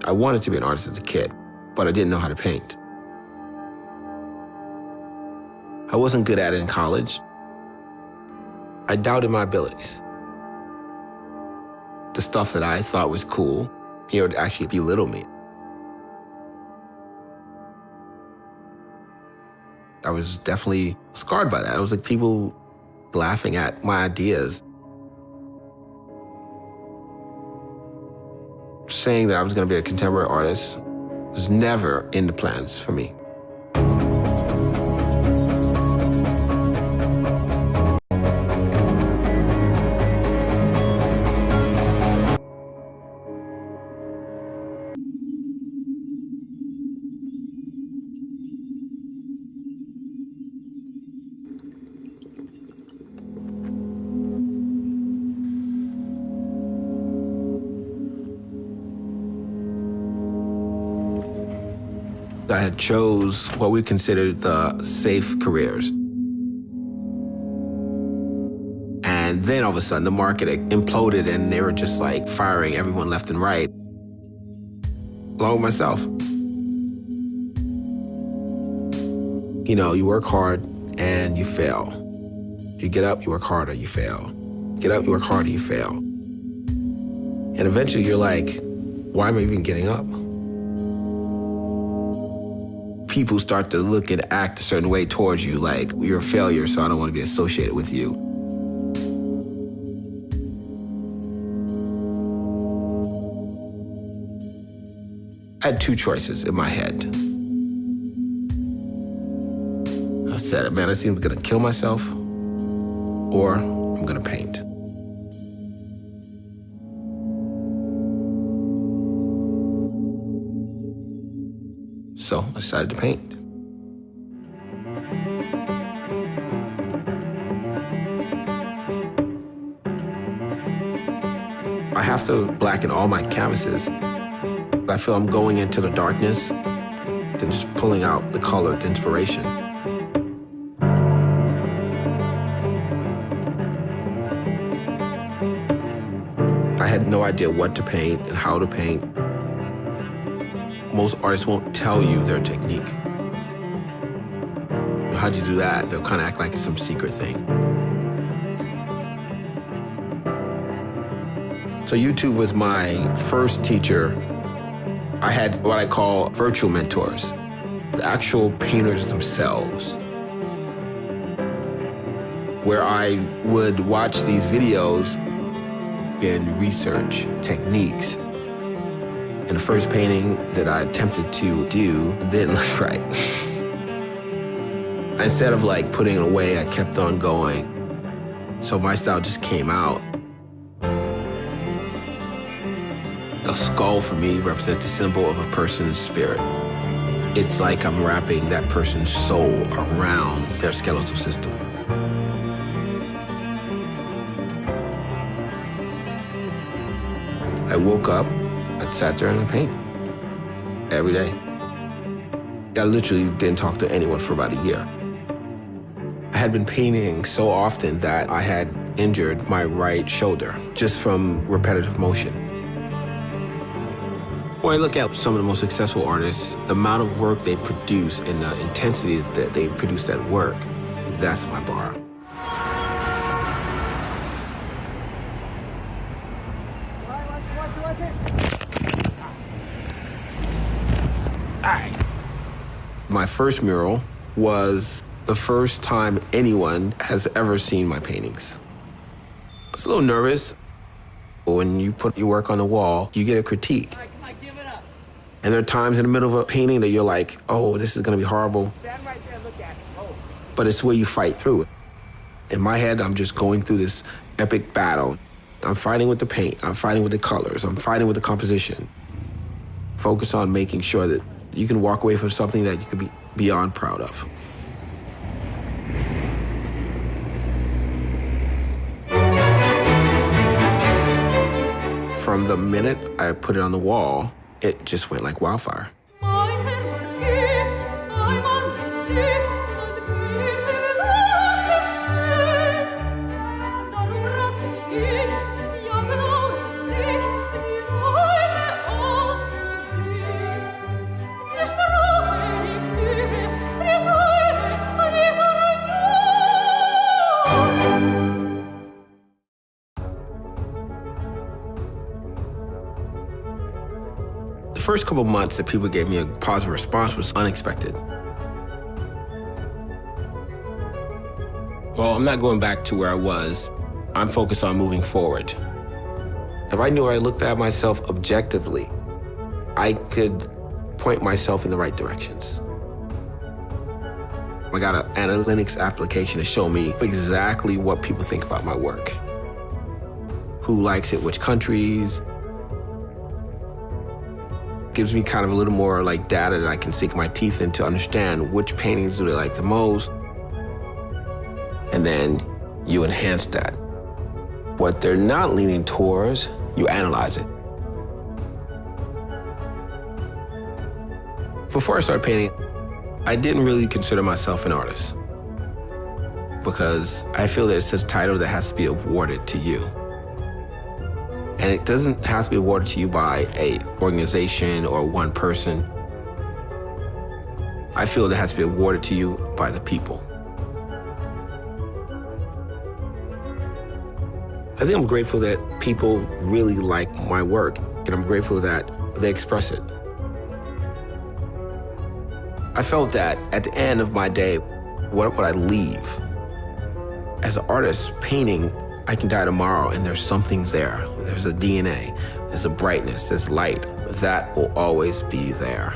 I wanted to be an artist as a kid, but I didn't know how to paint. I wasn't good at it in college. I doubted my abilities. The stuff that I thought was cool, would actually belittle me. I was definitely scarred by that. I was like people laughing at my ideas. Saying that I was going to be a contemporary artist was never in the plans for me. I had chose what we considered the safe careers. And then all of a sudden the market imploded and they were just like firing everyone left and right, along with myself. You work hard and you fail. You get up, you work harder, you fail. Get up, you work harder, you fail. And eventually you're like, why am I even getting up? People start to look and act a certain way towards you, like you're a failure, so I don't want to be associated with you. I had two choices in my head. I said, man, I seem gonna kill myself, or I'm gonna paint. So I decided to paint. I have to blacken all my canvases. I feel I'm going into the darkness and just pulling out the color, the inspiration. I had no idea what to paint and how to paint. Most artists won't tell you their technique. How'd you do that? They'll kind of act like it's some secret thing. So YouTube was my first teacher. I had what I call virtual mentors, the actual painters themselves, where I would watch these videos and research techniques. And the first painting that I attempted to do didn't look right. Instead of like putting it away, I kept on going. So my style just came out. A skull for me represents the symbol of a person's spirit. It's like I'm wrapping that person's soul around their skeletal system. I woke up, I sat there and I paint every day. I literally didn't talk to anyone for about a year. I had been painting so often that I had injured my right shoulder just from repetitive motion. When I look at some of the most successful artists, the amount of work they produce and the intensity that they produce that work, that's my bar. My first mural was the first time anyone has ever seen my paintings. I was a little nervous. When you put your work on the wall, you get a critique. And there are times in the middle of a painting that you're like, oh, this is gonna be horrible. Stand right there, look at it. Oh. But it's where you fight through it. In my head, I'm just going through this epic battle. I'm fighting with the paint, I'm fighting with the colors, I'm fighting with the composition. Focus on making sure that you can walk away from something that you can be beyond proud of. From the minute I put it on the wall, it just went like wildfire. The first couple months that people gave me a positive response was unexpected. Well, I'm not going back to where I was. I'm focused on moving forward. If I knew I looked at myself objectively, I could point myself in the right directions. I got an analytics application to show me exactly what people think about my work. Who likes it, which countries. Gives me kind of a little more like data that I can sink my teeth in to understand which paintings do they like the most. And then you enhance that. What they're not leaning towards, you analyze it. Before I started painting, I didn't really consider myself an artist because I feel that it's a title that has to be awarded to you. And it doesn't have to be awarded to you by an organization or one person. I feel that it has to be awarded to you by the people. I think I'm grateful that people really like my work, and I'm grateful that they express it. I felt that at the end of my day, what would I leave? As an artist painting, I can die tomorrow and there's something there. There's a DNA, there's a brightness, there's light. That will always be there.